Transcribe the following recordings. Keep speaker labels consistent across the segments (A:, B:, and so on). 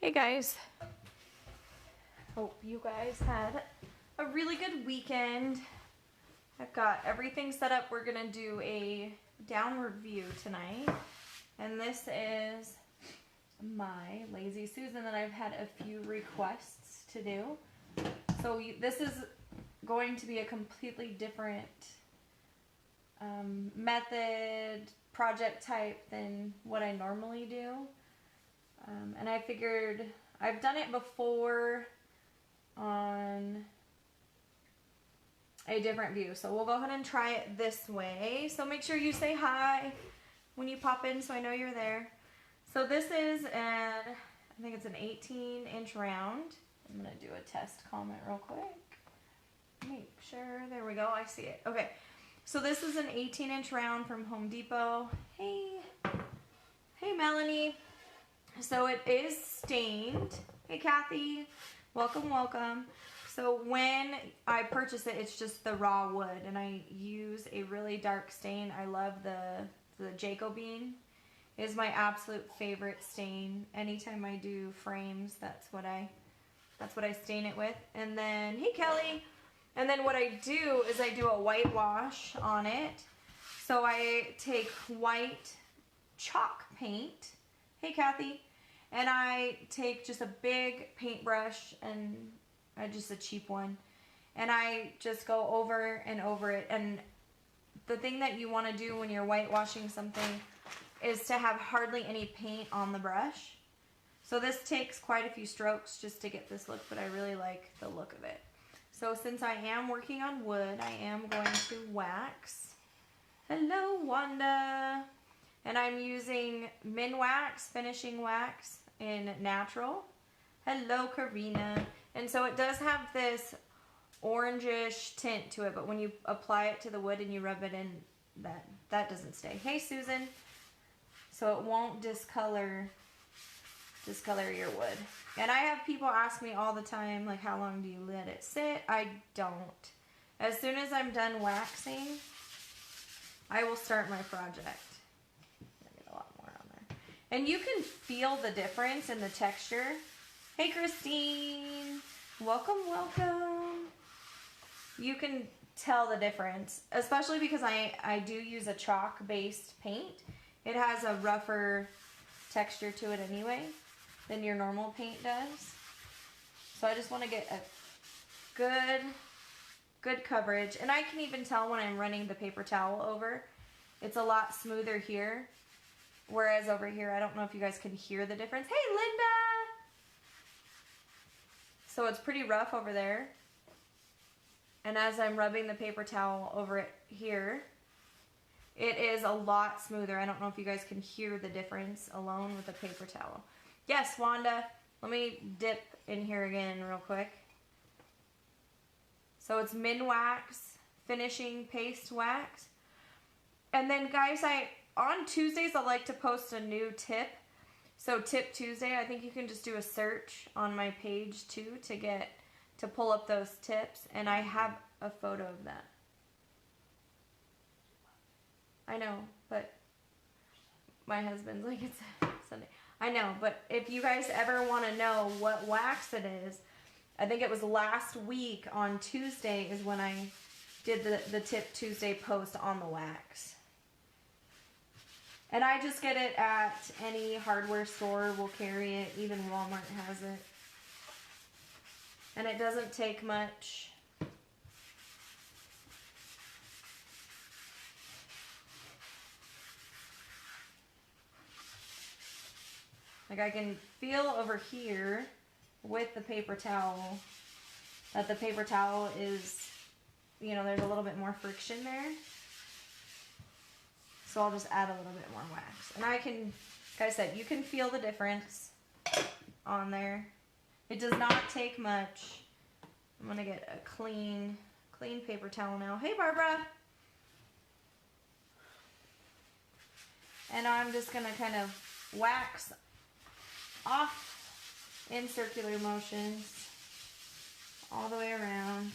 A: Hey guys, hope you guys had a really good weekend. I've got everything set up. We're gonna do a downward view tonight, and this is my Lazy Susan that I've had a few requests to do. So this is going to be a completely different method, project type than what I normally do. And I figured I've done it before on a different view. So we'll go ahead and try it this way. So make sure you say hi when you pop in so I know you're there. So this is I think it's an 18-inch round. I'm going to do a test comment real quick. Make sure, there we go, I see it. Okay, so this is an 18-inch round from Home Depot. Hey Melanie. So it is stained. Hey Kathy, welcome, welcome. So when I purchase it, it's just the raw wood, and I use a really dark stain. I love the Jacobine. It is my absolute favorite stain. Anytime I do frames, that's what I stain it with. And then, hey Kelly. And then what I do is I do a whitewash on it. So I take white chalk paint. Hey Kathy. And I take just a big paintbrush, and just a cheap one, and I just go over and over it. And the thing that you want to do when you're whitewashing something is to have hardly any paint on the brush. So this takes quite a few strokes just to get this look, but I really like the look of it. So since I am working on wood, I am going to wax. Hello Wanda. And I'm using Minwax finishing wax in natural. Hello Karina. And so it does have this orangish tint to it, but when you apply it to the wood and you rub it in, that doesn't stay. Hey Susan. So it won't discolor your wood. And I have people ask me all the time, like, how long do you let it sit? I don't. As soon as I'm done waxing, I will start my project. And you can feel the difference in the texture. Hey Christine, welcome, welcome. You can tell the difference, especially because I do use a chalk-based paint. It has a rougher texture to it anyway than your normal paint does. So I just want to get a good coverage. And I can even tell when I'm running the paper towel over. It's a lot smoother here. Whereas over here, I don't know if you guys can hear the difference. Hey, Linda! So it's pretty rough over there. And as I'm rubbing the paper towel over it here, it is a lot smoother. I don't know if you guys can hear the difference alone with the paper towel. Yes, Wanda. Let me dip in here again real quick. So it's Minwax finishing paste wax. And then, guys, on Tuesdays, I like to post a new tip. So Tip Tuesday, I think you can just do a search on my page too to pull up those tips. And I have a photo of that. I know, but my husband's like, it's Sunday. I know, but if you guys ever want to know what wax it is, I think it was last week on Tuesday is when I did the Tip Tuesday post on the wax. And I just get it at any hardware store will carry it. Even Walmart has it. And it doesn't take much. Like I can feel over here with the paper towel that the paper towel is, you know, there's a little bit more friction there. So I'll just add a little bit more wax. And I can, like I said, you can feel the difference on there. It does not take much. I'm going to get a clean paper towel now. Hey, Barbara. And I'm just going to kind of wax off in circular motions all the way around.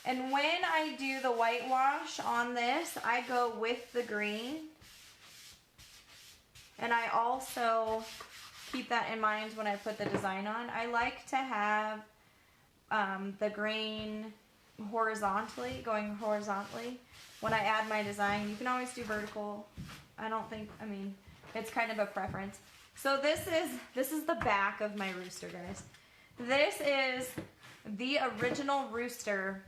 A: And when I do the whitewash on this, I go with the green. And I also keep that in mind when I put the design on. I like to have the grain horizontally, going horizontally when I add my design. You can always do vertical. I mean, it's kind of a preference. So this is the back of my rooster, guys. This is the original rooster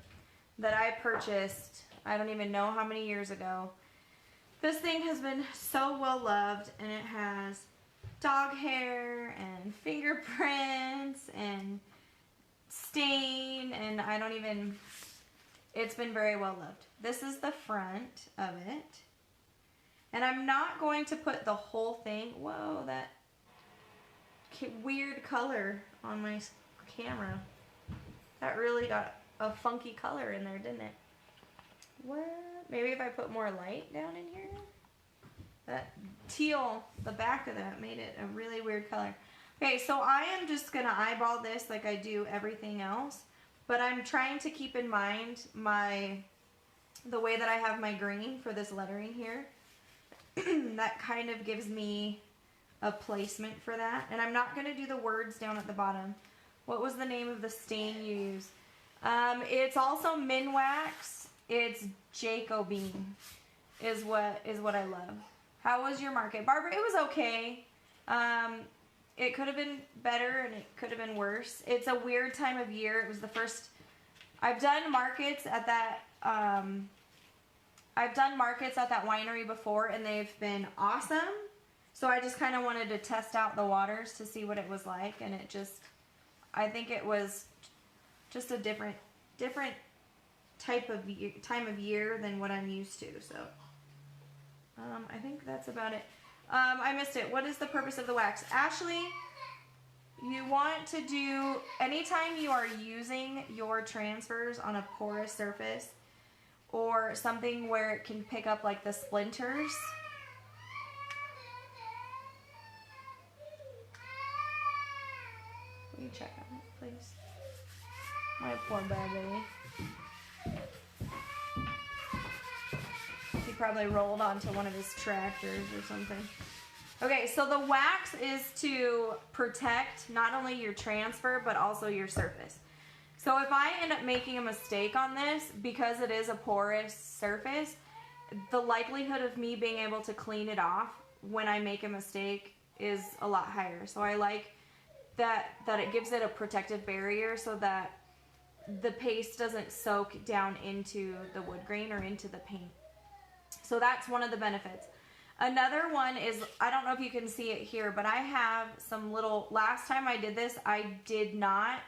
A: that I purchased, I don't even know how many years ago. This thing has been so well loved, and it has dog hair and fingerprints and stain, and it's been very well loved. This is the front of it. And I'm not going to put the whole thing, whoa, that weird color on my camera. That really got a funky color in there, didn't it? What? Maybe if I put more light down in here? That teal, the back of that made it a really weird color. Okay, so I am just gonna eyeball this like I do everything else, but I'm trying to keep in mind the way that I have my green for this lettering here. That kind of gives me a placement for that. And I'm not gonna do the words down at the bottom. What was the name of the stain you use? It's also Minwax. It's Jacobine is what I love. How was your market? Barbara, it was okay. It could have been better and it could have been worse. It's a weird time of year. It was the first, I've done markets at that winery before, and they've been awesome. So I just kind of wanted to test out the waters to see what it was like, and I think it was just a different time of year than what I'm used to. So I think that's about it. I missed it. What is the purpose of the wax? Ashley, you want to do, anytime you are using your transfers on a porous surface or something where it can pick up like the splinters. Will you check on it, please? My poor baby. He probably rolled onto one of his tractors or something. Okay, so the wax is to protect not only your transfer, but also your surface. So if I end up making a mistake on this, because it is a porous surface, the likelihood of me being able to clean it off when I make a mistake is a lot higher. So I like that it gives it a protective barrier so that the paste doesn't soak down into the wood grain or into the paint. So that's one of the benefits. Another one is, I don't know if you can see it here, but I have some little, last time I did this, I did not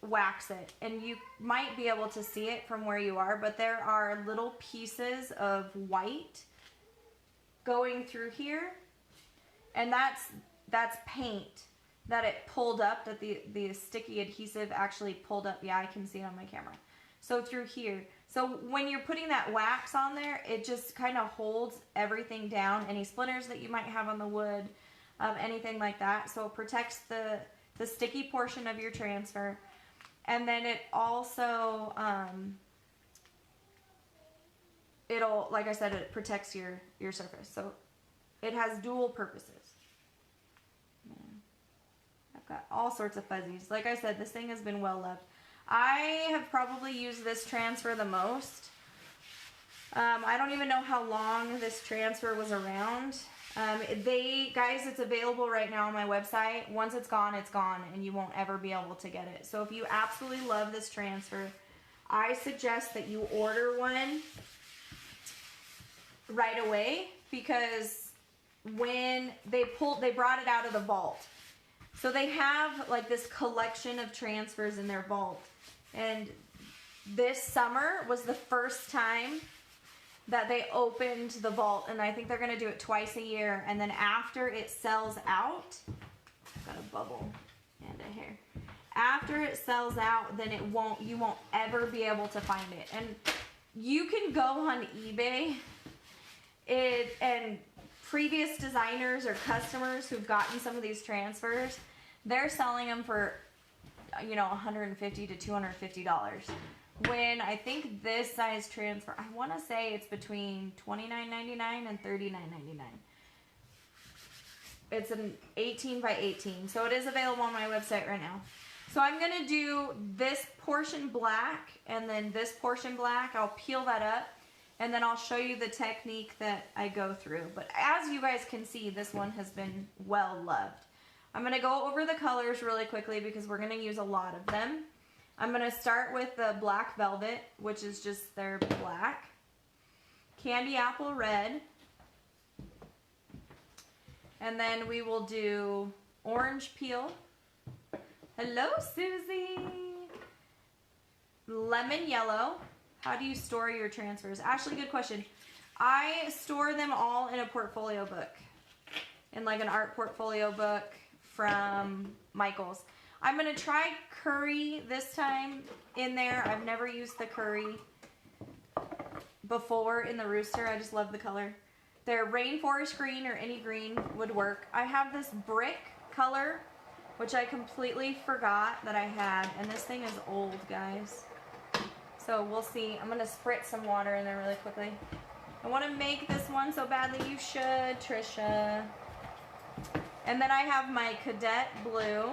A: wax it. And you might be able to see it from where you are, but there are little pieces of white going through here. And that's paint that it pulled up, that the sticky adhesive actually pulled up. Yeah, I can see it on my camera. So through here. So when you're putting that wax on there, it just kind of holds everything down, any splinters that you might have on the wood, anything like that. So it protects the sticky portion of your transfer. And then it also, it'll, like I said, it protects your surface. So it has dual purposes. I've got all sorts of fuzzies. Like I said, this thing has been well loved. I have probably used this transfer the most. I don't even know how long this transfer was around. Guys, it's available right now on my website. Once it's gone, and you won't ever be able to get it. So if you absolutely love this transfer, I suggest that you order one right away, because when they brought it out of the vault. So they have like this collection of transfers in their vault. And this summer was the first time that they opened the vault. And I think they're going to do it twice a year. And then after it sells out, I've got a bubble and a hair. After it sells out, then you won't ever be able to find it. And you can go on eBay and previous designers or customers who've gotten some of these transfers, they're selling them for, $150 to $250. When I think this size transfer, I want to say it's between $29.99 and $39.99. it's an 18 by 18. So it is available on my website right now. So I'm going to do this portion black and then this portion black. I'll peel that up and then I'll show you the technique that I go through. But as you guys can see, this one has been well loved. I'm going to go over the colors really quickly because we're going to use a lot of them. I'm going to start with the black velvet, which is just their black. Candy apple red. And then we will do orange peel. Hello, Susie. Lemon yellow. How do you store your transfers? Ashley, good question. I store them all in a portfolio book. In like an art portfolio book from Michaels. I'm going to try curry this time in there. I've never used the curry before in the Rooster. I just love the color. Their rainforest green or any green would work. I have this brick color, which I completely forgot that I had. And this thing is old, guys. So we'll see. I'm going to spritz some water in there really quickly. I want to make this one so badly. You should, Trisha. And then I have my cadet blue.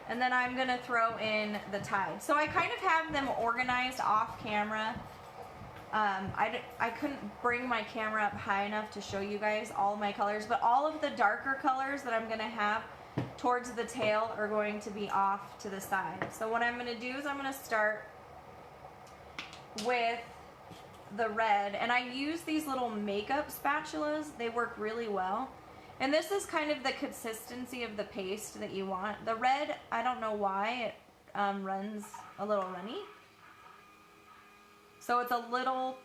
A: And then I'm going to throw in the Tide. So I kind of have them organized off camera. I couldn't bring my camera up high enough to show you guys all of my colors. But all of the darker colors that I'm going to have towards the tail are going to be off to the side. So what I'm going to do is I'm going to start with the red. And I use these little makeup spatulas. They work really well. And this is kind of the consistency of the paste that you want. The red, I don't know why, it runs a little runny. So it's a little,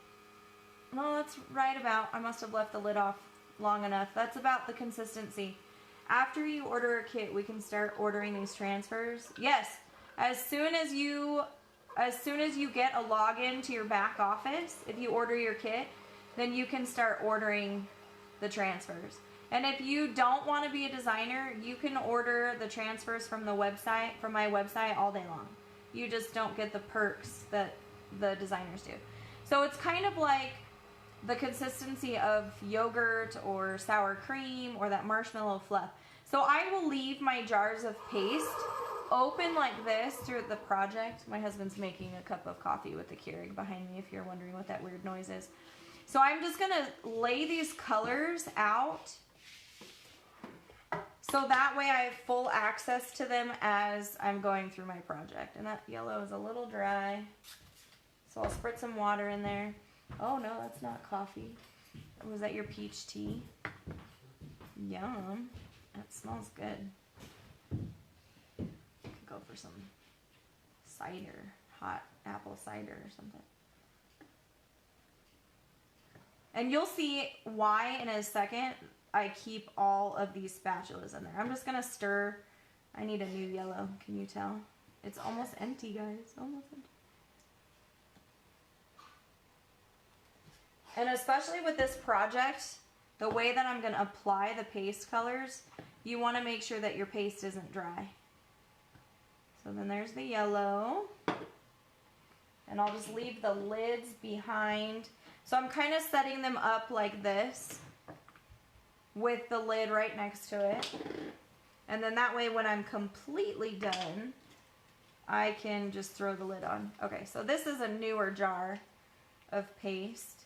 A: no, that's right about, I must have left the lid off long enough. That's about the consistency. After you order a kit, we can start ordering these transfers. Yes, as soon as you get a login to your back office, if you order your kit, then you can start ordering the transfers. And if you don't want to be a designer, you can order the transfers from the website, from my website all day long. You just don't get the perks that the designers do. So it's kind of like the consistency of yogurt or sour cream or that marshmallow fluff. So I will leave my jars of paste open like this through the project. My husband's making a cup of coffee with the Keurig behind me if you're wondering what that weird noise is. So I'm just going to lay these colors out so that way I have full access to them as I'm going through my project. And that yellow is a little dry. So I'll spritz some water in there. Oh no, that's not coffee. Was that your peach tea? Yum. That smells good. Could go for some cider, hot apple cider or something. And you'll see why in a second I keep all of these spatulas in there. I'm just going to stir. I need a new yellow. Can you tell? It's almost empty, guys. Almost empty. And especially with this project, the way that I'm going to apply the paste colors, you want to make sure that your paste isn't dry. So then there's the yellow. And I'll just leave the lids behind. So I'm kind of setting them up like this with the lid right next to it. And then that way when I'm completely done, I can just throw the lid on. Okay, so this is a newer jar of paste.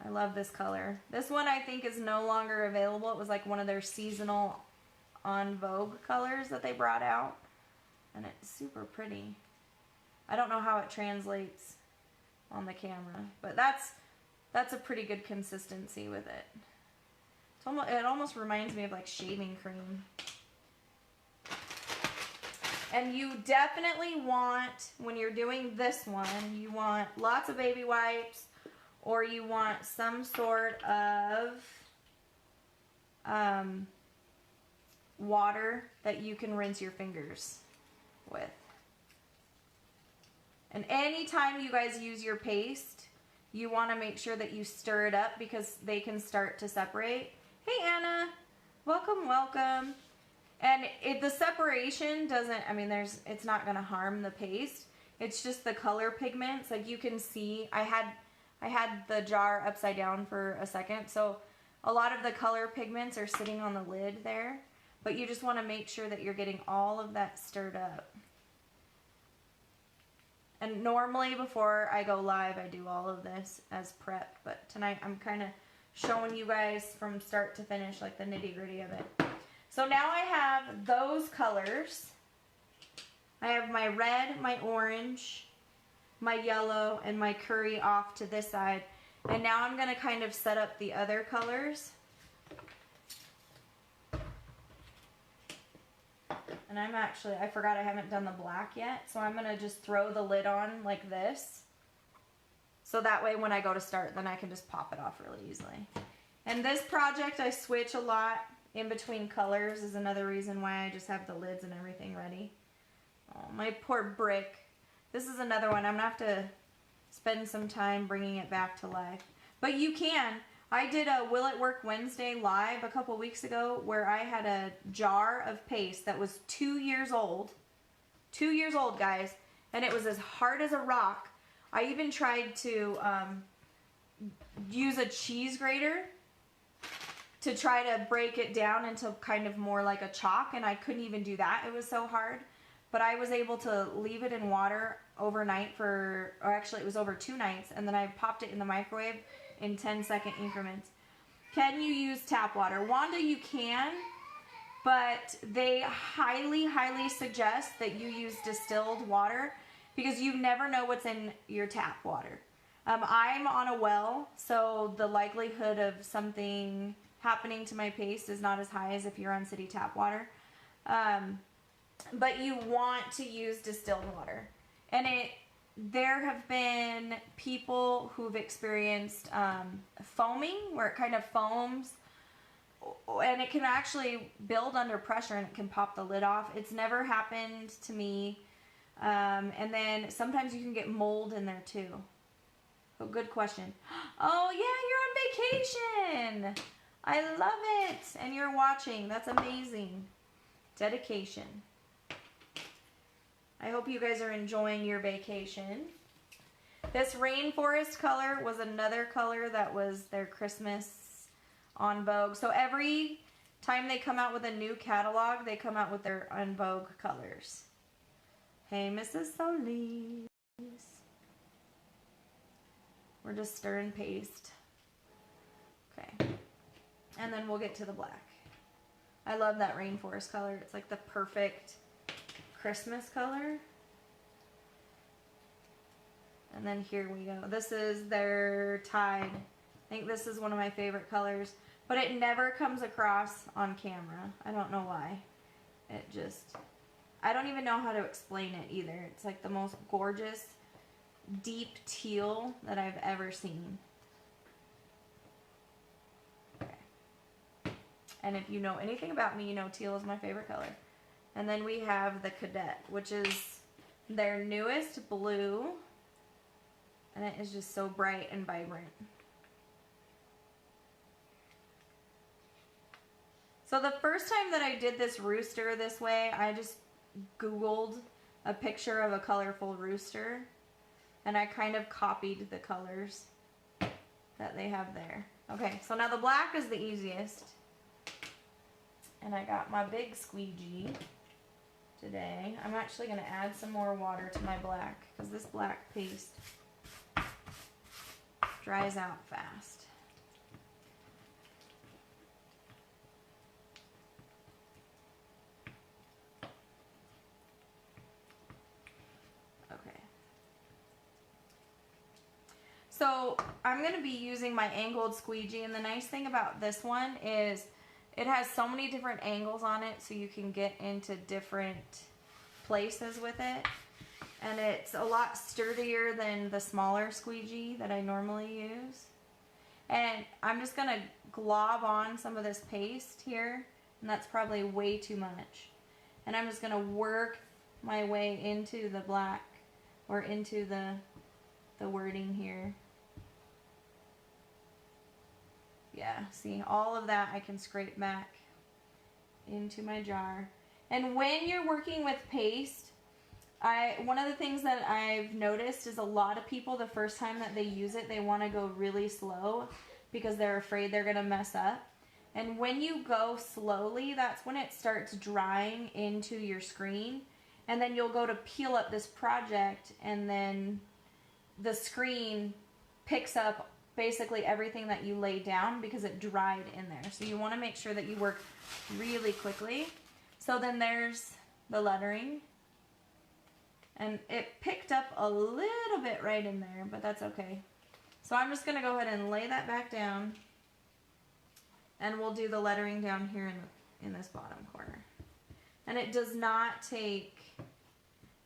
A: I love this color. This one I think is no longer available. It was like one of their seasonal on Vogue colors that they brought out. And it's super pretty. I don't know how it translates on the camera, but that's a pretty good consistency with it. It almost reminds me of like shaving cream. And you definitely want, when you're doing this one, you want lots of baby wipes, or you want some sort of water that you can rinse your fingers with. And anytime you guys use your paste, you want to make sure that you stir it up because they can start to separate. Hey Anna, welcome, welcome. And the separation doesn't, I mean, it's not going to harm the paste. It's just the color pigments. Like you can see, I had the jar upside down for a second. So a lot of the color pigments are sitting on the lid there, but you just want to make sure that you're getting all of that stirred up. And normally before I go live, I do all of this as prep, but tonight I'm kind of showing you guys from start to finish, like the nitty gritty of it. So now I have those colors. I have my red, my orange, my yellow, and my curry off to this side. And now I'm gonna kind of set up the other colors. And I forgot I haven't done the black yet, so I'm gonna just throw the lid on like this. So that way when I go to start, then I can just pop it off really easily. And this project, I switch a lot in between colors, is another reason why I just have the lids and everything ready. Oh, my poor brick. This is another one. I'm gonna have to spend some time bringing it back to life. But you can. I did a Will It Work Wednesday live a couple weeks ago where I had a jar of paste that was 2 years old. 2 years old, guys. And it was as hard as a rock. I even tried to use a cheese grater to try to break it down into kind of more like a chalk, and I couldn't even do that. It was so hard. But I was able to leave it in water overnight or actually it was over 2 nights, and then I popped it in the microwave in 10-second increments. Can you use tap water? Wanda, you can, but they highly, highly suggest that you use distilled water because you never know what's in your tap water. I'm on a well, so the likelihood of something happening to my paste is not as high as if you're on city tap water. But you want to use distilled water. And there have been people who've experienced foaming, where it kind of foams, and it can actually build under pressure and it can pop the lid off. It's never happened to me. And then sometimes you can get mold in there too. Oh, good question. Oh yeah, you're on vacation. I love it. And you're watching. That's amazing. Dedication. I hope you guys are enjoying your vacation. This rainforest color was another color that was their Christmas on Vogue. So every time they come out with a new catalog, they come out with their on Vogue colors. Hey, Mrs. Solis. We're just stirring paste. Okay. And then we'll get to the black. I love that rainforest color. It's like the perfect Christmas color. And then here we go. This is their Tide. I think this is one of my favorite colors, but it never comes across on camera. I don't know why. I don't even know how to explain it either. It's like the most gorgeous deep teal that I've ever seen. Okay. And if you know anything about me, you know teal is my favorite color. And then we have the Cadet, which is their newest blue. And it is just so bright and vibrant. So the first time that I did this rooster this way, I just Googled a picture of a colorful rooster. And I kind of copied the colors that they have there. Okay, so now the black is the easiest. And I got my big squeegee today. I'm actually going to add some more water to my black because this black paste dries out fast. Okay. So I'm going to be using my angled squeegee, and the nice thing about this one is it has so many different angles on it so you can get into different places with it. And it's a lot sturdier than the smaller squeegee that I normally use. And I'm just going to glob on some of this paste here, and that's probably way too much. And I'm just going to work my way into the black or into the wording here. Yeah, see, all of that I can scrape back into my jar. And when you're working with paste, one of the things that I've noticed is a lot of people, the first time that they use it, they want to go really slow. because they're afraid they're gonna mess up. And when you go slowly, that's when it starts drying into your screen. And then you'll go to peel up this project, and then the screen picks up basically everything that you laid down because it dried in there. So you want to make sure that you work really quickly. So then there's the lettering. And it picked up a little bit right in there, but that's okay. So I'm just going to go ahead and lay that back down. And we'll do the lettering down here in this bottom corner. And it does not take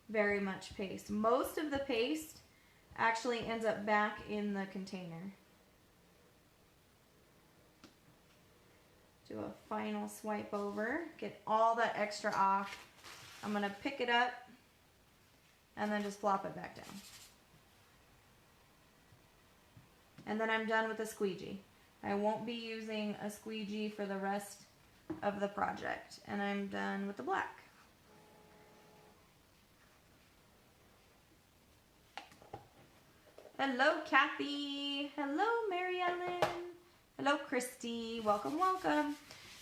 A: very much paste. Most of the paste actually ends up back in the container. Do a final swipe over, get all that extra off. I'm going to pick it up and then just flop it back down. And then I'm done with the squeegee. I won't be using a squeegee for the rest of the project. And I'm done with the black. Hello, Kathy. Hello, Mary Ellen. Hello, Christy. Welcome, welcome.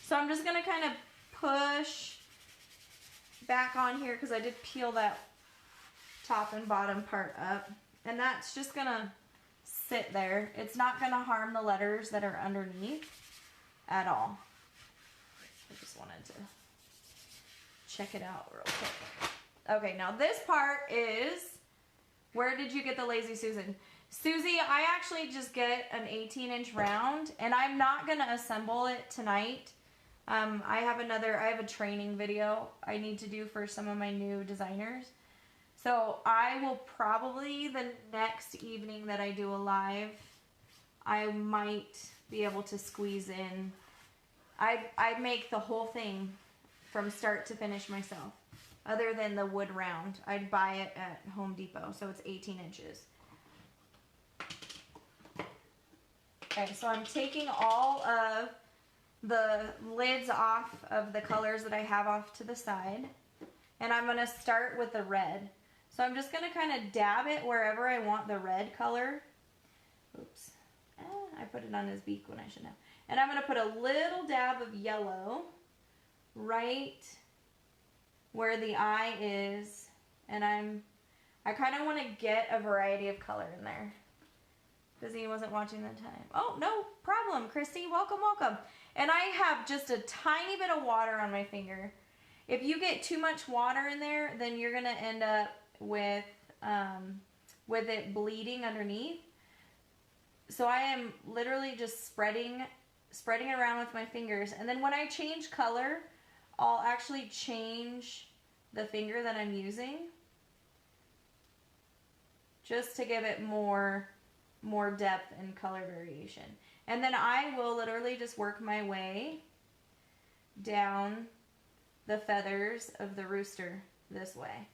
A: So I'm just going to kind of push back on here because I did peel that top and bottom part up. And that's just going to sit there. It's not going to harm the letters that are underneath at all. I just wanted to check it out real quick. Okay, now this part is, where did you get the Lazy Susan? Susie, I actually just get an 18-inch round, and I'm not going to assemble it tonight. I have a training video I need to do for some of my new designers. So I will probably, the next evening that I do a live, I might be able to squeeze in. I make the whole thing from start to finish myself. Other than the wood round. I'd buy it at Home Depot, so it's 18 inches. Okay, so I'm taking all of the lids off of the colors that I have off to the side. And I'm going to start with the red. So I'm just going to kind of dab it wherever I want the red color. Oops. I put it on his beak when I shouldn't have. And I'm going to put a little dab of yellow right where the eye is. And I kind of want to get a variety of color in there. Because he wasn't watching the time. Oh, no problem, Christy. Welcome, welcome. And I have just a tiny bit of water on my finger. If you get too much water in there, then you're going to end up with it bleeding underneath. So I am literally just spreading it around with my fingers. And then when I change color, I'll actually change the finger that I'm using. Just to give it more depth and color variation. And then I will literally just work my way down the feathers of the rooster this way.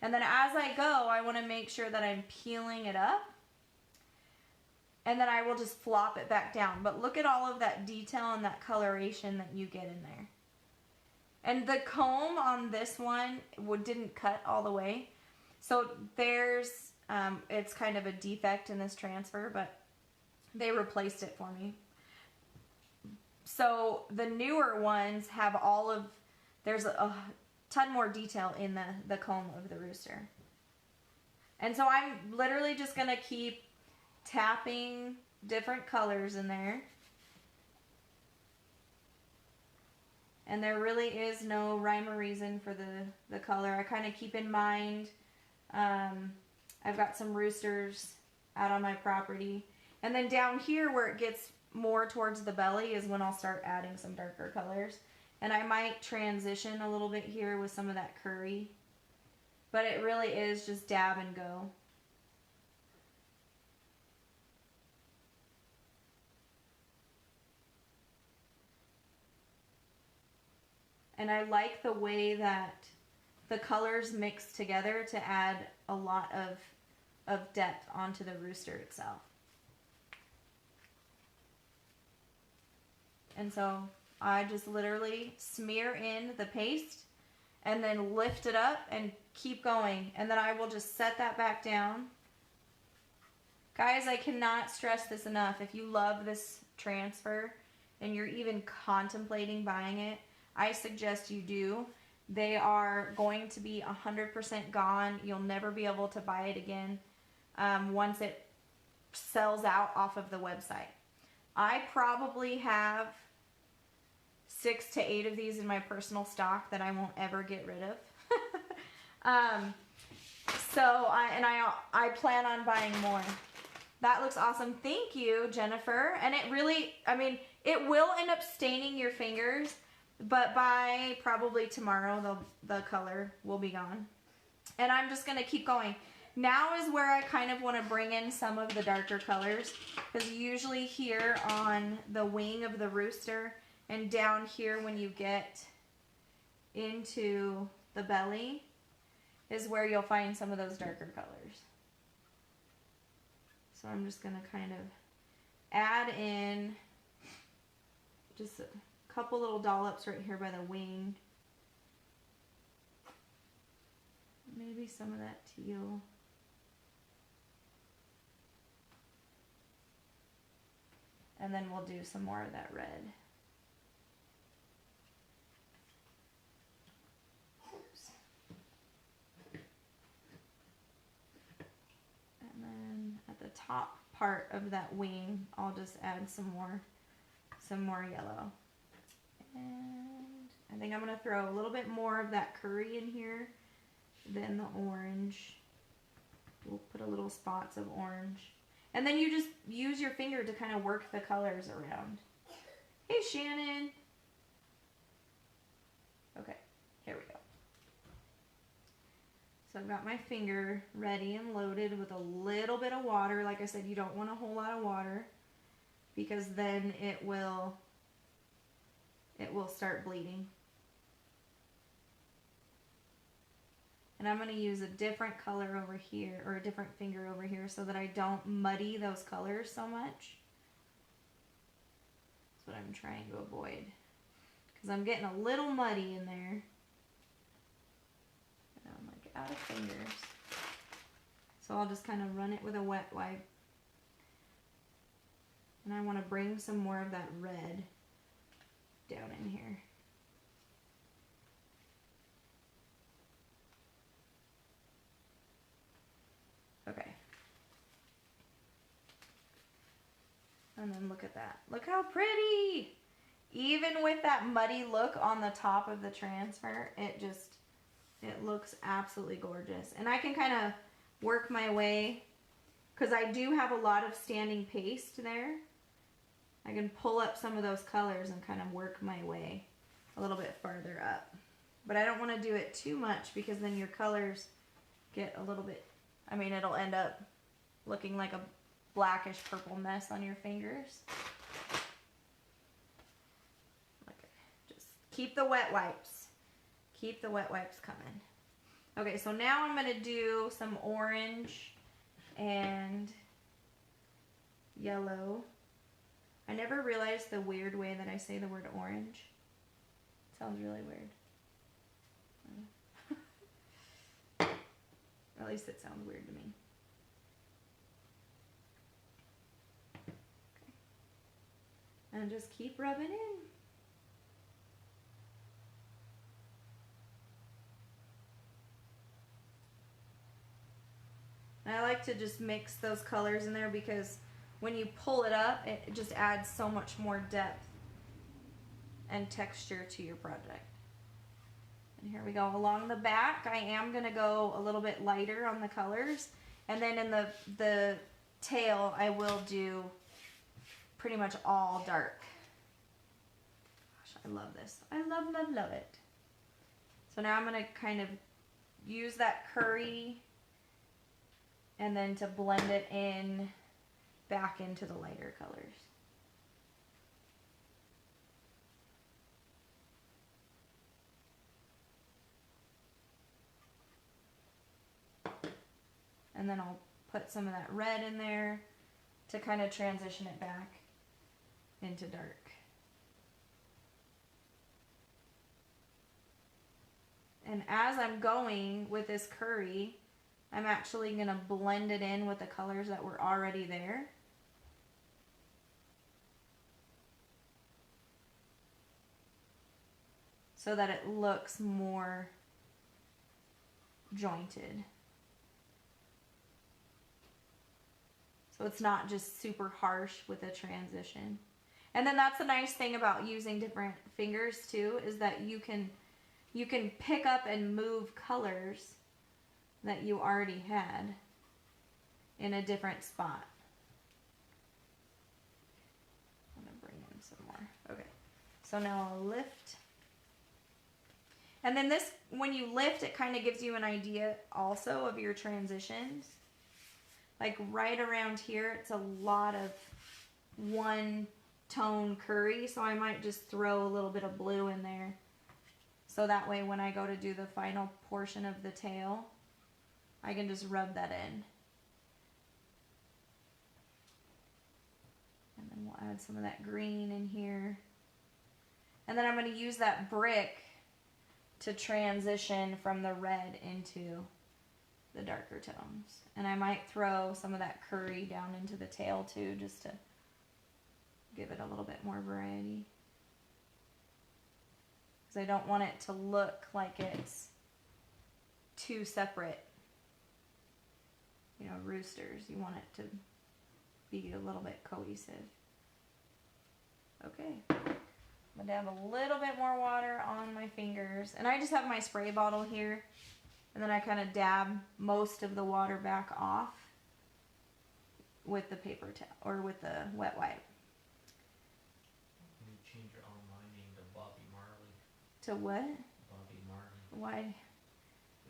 A: And then as I go, I want to make sure that I'm peeling it up. And then I will just flop it back down. But look at all of that detail and that coloration that you get in there. And the comb on this one didn't cut all the way. So there's, it's kind of a defect in this transfer, but they replaced it for me. So the newer ones have there's a ton more detail in the comb of the rooster. And so I'm literally just going to keep tapping different colors in there. And there really is no rhyme or reason for the color. I kind of keep in mind, I've got some roosters out on my property. And then down here where it gets more towards the belly is when I'll start adding some darker colors. And I might transition a little bit here with some of that curry. But it really is just dab and go. And I like the way that the colors mix together to add a lot of depth onto the rooster itself. And so I just literally smear in the paste and then lift it up and keep going. And then I will just set that back down. Guys, I cannot stress this enough. If you love this Transfer and you're even contemplating buying it, I suggest you do. They are going to be 100% gone. You'll never be able to buy it again once it sells out off of the website. I probably have 6 to 8 of these in my personal stock that I won't ever get rid of. So I plan on buying more. That looks awesome. Thank you, Jennifer. And it really, I mean, it will end up staining your fingers, but by probably tomorrow, the color will be gone. And I'm just going to keep going. Now is where I kind of want to bring in some of the darker colors, because usually here on the wing of the rooster and down here when you get into the belly is where you'll find some of those darker colors. So I'm just going to kind of add in just a couple little dollops right here by the wing. Maybe some of that teal. And then we'll do some more of that red. Oops. And then at the top part of that wing, I'll just add some more yellow. And I think I'm going to throw a little bit more of that curry in here than the orange. We'll put a little spots of orange. And then you just use your finger to kind of work the colors around. Hey, Shannon. Okay, here we go. So I've got my finger ready and loaded with a little bit of water. Like I said, you don't want a whole lot of water because then it will start bleeding. And I'm going to use a different color over here, or a different finger over here, so that I don't muddy those colors so much. That's what I'm trying to avoid. Because I'm getting a little muddy in there. And I'm like out of fingers. So I'll just kind of run it with a wet wipe. And I want to bring some more of that red down in here. Okay. And then look at that. Look how pretty! Even with that muddy look on the top of the transfer, it looks absolutely gorgeous. And I can kind of work my way, because I do have a lot of standing paste there. I can pull up some of those colors and kind of work my way a little bit farther up. But I don't want to do it too much, because then your colors get a little bit, I mean, it'll end up looking like a blackish purple mess on your fingers. Okay, just keep the wet wipes. Keep the wet wipes coming. Okay, so now I'm going to do some orange and yellow. I never realized the weird way that I say the word orange. It sounds really weird. At least it sounds weird to me. Okay. And just keep rubbing in. And I like to just mix those colors in there, because when you pull it up, it just adds so much more depth and texture to your project. And here we go. Along the back, I am going to go a little bit lighter on the colors. And then in the tail, I will do pretty much all dark. Gosh, I love this. I love, love, love it. So now I'm going to kind of use that curry and then to blend it in back into the lighter colors. And then I'll put some of that red in there to kind of transition it back into dark. And as I'm going with this curry, I'm actually going to blend it in with the colors that were already there. so that it looks more jointed. So it's not just super harsh with a transition. And then that's the nice thing about using different fingers too, is that you can pick up and move colors that you already had in a different spot. I'm gonna bring in some more. Okay, so now I'll lift. And then this, when you lift, it kind of gives you an idea also of your transitions. Like right around here, it's a lot of one tone curry, so I might just throw a little bit of blue in there. So that way when I go to do the final portion of the tail, I can just rub that in. And then we'll add some of that green in here. And then I'm going to use that brick to transition from the red into the darker tones. And I might throw some of that curry down into the tail too, just to give it a little bit more variety. Because I don't want it to look like it's two separate, roosters. You want it to be a little bit cohesive. Okay. I'm going to have a little bit more water on my fingers. And I just have my spray bottle here. And then I kind of dab most of the water back off with the paper towel or with the wet wipe.
B: You change your online name to Bobby Marley.
A: To what?
B: Bobby Marley.
A: Why?
B: What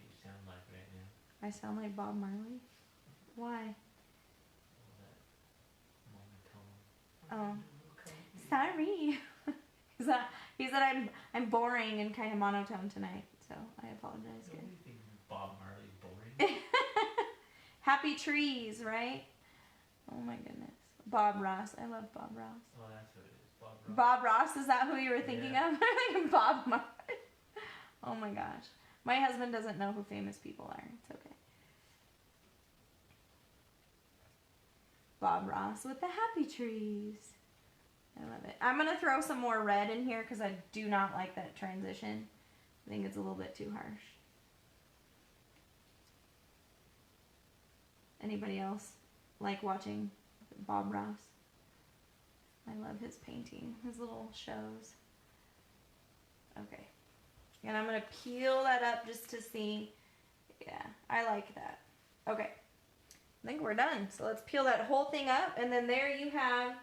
B: you sound like right now.
A: I sound like Bob Marley? Why?
B: All that monotone.
A: Oh. Sorry. He said I'm boring and kind of monotone tonight, so I apologize.
B: The only thing Bob Marley's boring.
A: Happy trees, right? Oh my goodness. Bob Ross. I love Bob Ross.
B: Oh, that's what it is. Bob Ross.
A: Bob Ross, is that who you were thinking of? I'm thinking Bob Marley. Oh my gosh. My husband doesn't know who famous people are. It's okay. Bob Ross with the happy trees. I love it. I'm going to throw some more red in here because I do not like that transition. I think it's a little bit too harsh. Anybody else like watching Bob Ross? I love his painting, his little shows. Okay. And I'm going to peel that up just to see. Yeah, I like that. Okay. I think we're done. So let's peel that whole thing up. And then there you have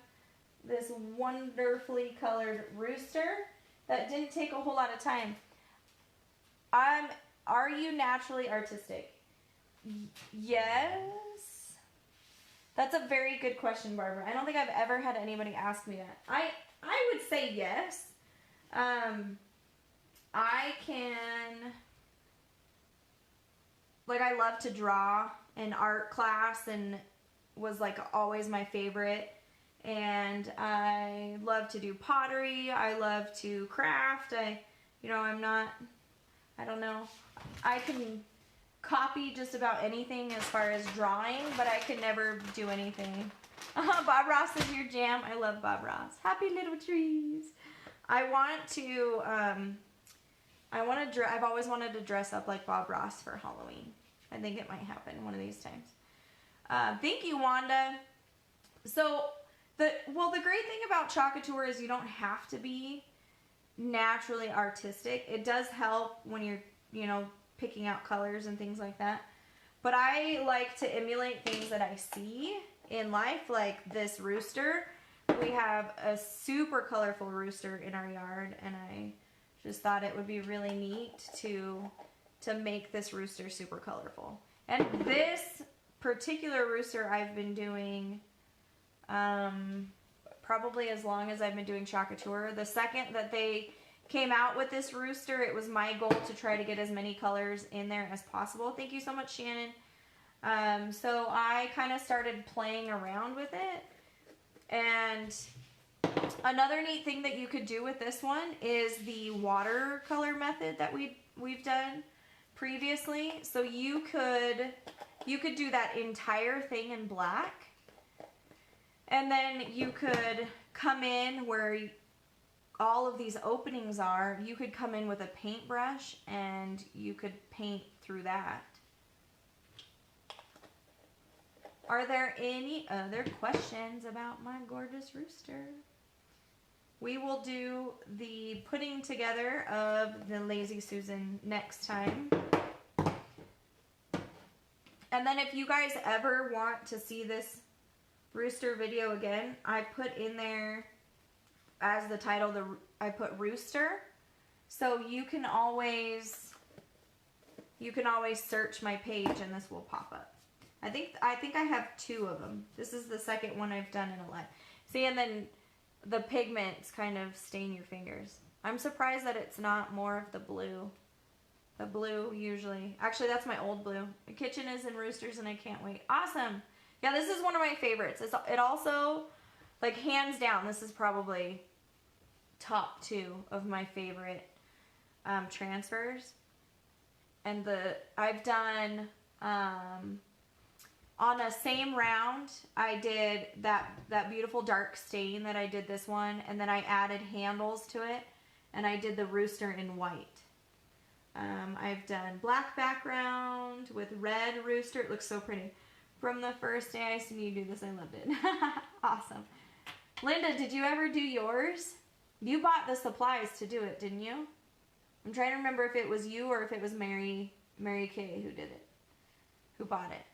A: this wonderfully colored rooster that didn't take a whole lot of time. Are you naturally artistic? Yes. That's a very good question, Barbara. I don't think I've ever had anybody ask me that. I would say yes. I can, I love to draw in art class and was always my favorite. And I love to do pottery. I love to craft. I don't know. I can copy just about anything as far as drawing, but I could never do anything. Bob Ross is your jam. I love Bob Ross. Happy little trees. I've always wanted to dress up like Bob Ross for Halloween. I think it might happen one of these times. Thank you, Wanda. So, the great thing about Couture is you don't have to be naturally artistic. It does help when you're, picking out colors and things like that. But I like to emulate things that I see in life, like this rooster. We have a super colorful rooster in our yard, and I just thought it would be really neat to make this rooster super colorful. And this particular rooster I've been doing probably as long as I've been doing Couture. The second that they came out with this rooster, it was my goal to try to get as many colors in there as possible. Thank you so much, Shannon. So I kind of started playing around with it. And another neat thing that you could do with this one is the watercolor method that we've done previously. So you could do that entire thing in black. And then you could come in where all of these openings are, you could come in with a paintbrush and you could paint through that. Are there any other questions about my gorgeous rooster? We will do the putting together of the Lazy Susan next time. And then if you guys ever want to see this rooster video again, I put in there as the title, I put rooster. So you can always search my page and this will pop up. I think I have 2 of them. This is the second one I've done in a live. See, and then the pigments kind of stain your fingers. I'm surprised that it's not more of the blue. The blue usually, actually that's my old blue. The kitchen is in roosters and I can't wait. Awesome. Yeah, this is one of my favorites. It also, like hands down, this is probably top 2 of my favorite transfers. And I've done, on the same round, I did that beautiful dark stain that I did this one, and then I added handles to it, and I did the rooster in white. I've done black background with red rooster. It looks so pretty. From the first day I seen you do this, I loved it. Awesome. Linda, did you ever do yours? You bought the supplies to do it, didn't you? I'm trying to remember if it was you or if it was Mary Kay who did it, who bought it.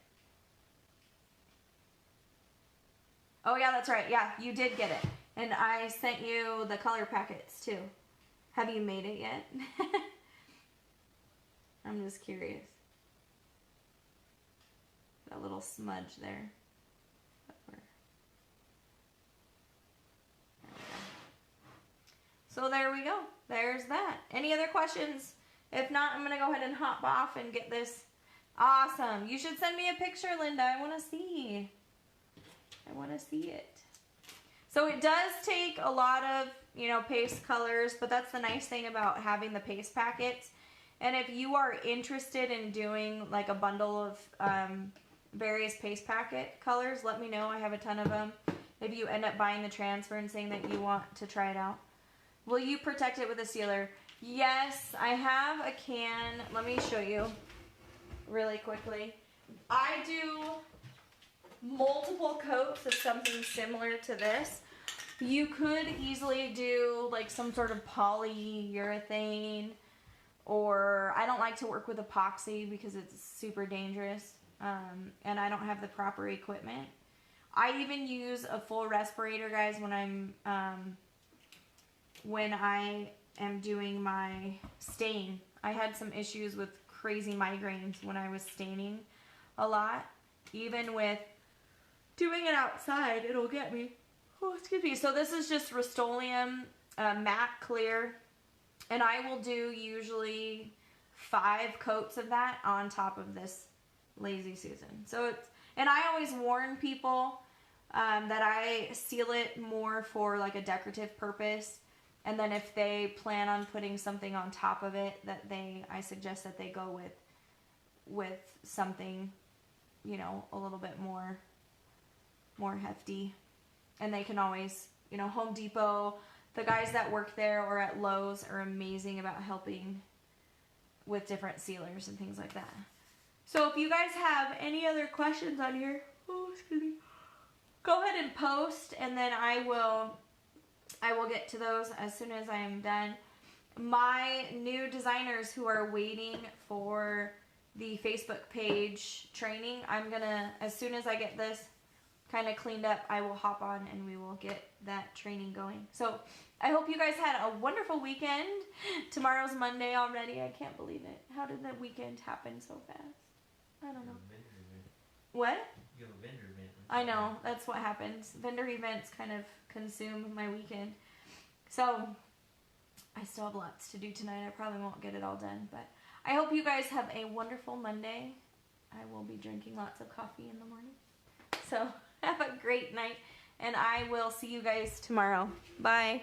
A: Oh yeah, that's right. Yeah, you did get it. And I sent you the color packets too. Have you made it yet? I'm just curious. That little smudge there. So there we go. There's that. Any other questions? If not, I'm going to go ahead and hop off and get this. Awesome. You should send me a picture, Linda. I want to see. I want to see it. So it does take a lot of, paste colors, but that's the nice thing about having the paste packets. And if you are interested in doing like a bundle of various paste packet colors, let me know. I have a ton of them. If you end up buying the transfer and saying that you want to try it out. Will you protect it with a sealer? Yes, I have a can. Let me show you really quickly. I do multiple coats of something similar to this. You could easily do like some sort of polyurethane, or I don't like to work with epoxy because it's super dangerous, and I don't have the proper equipment. I even use a full respirator, guys, when I am doing my stain. I had some issues with crazy migraines when I was staining a lot. Even with doing it outside, it'll get me. Oh, excuse me. So this is just Rust-Oleum matte clear, and I will do usually 5 coats of that on top of this Lazy Susan. So it's, and I always warn people that I seal it more for like a decorative purpose. And then if they plan on putting something on top of it, I suggest that they go with something, a little bit more hefty. And they can always, Home Depot, the guys that work there or at Lowe's are amazing about helping with different sealers and things like that. So if you guys have any other questions on here, excuse me, go ahead and post, and then I will get to those as soon as I am done. My new designers who are waiting for the Facebook page training, I'm gonna, as soon as I get this kind of cleaned up, I will hop on and we will get that training going. So I hope you guys had a wonderful weekend. Tomorrow's Monday already. I can't believe it. How did the weekend happen so fast? I don't know. What?
B: You have a vendor event.
A: I know. That's what happens. Vendor events kind of consume my weekend. So I still have lots to do tonight. I probably won't get it all done, but I hope you guys have a wonderful Monday. I will be drinking lots of coffee in the morning. So have a great night, and I will see you guys tomorrow. Bye.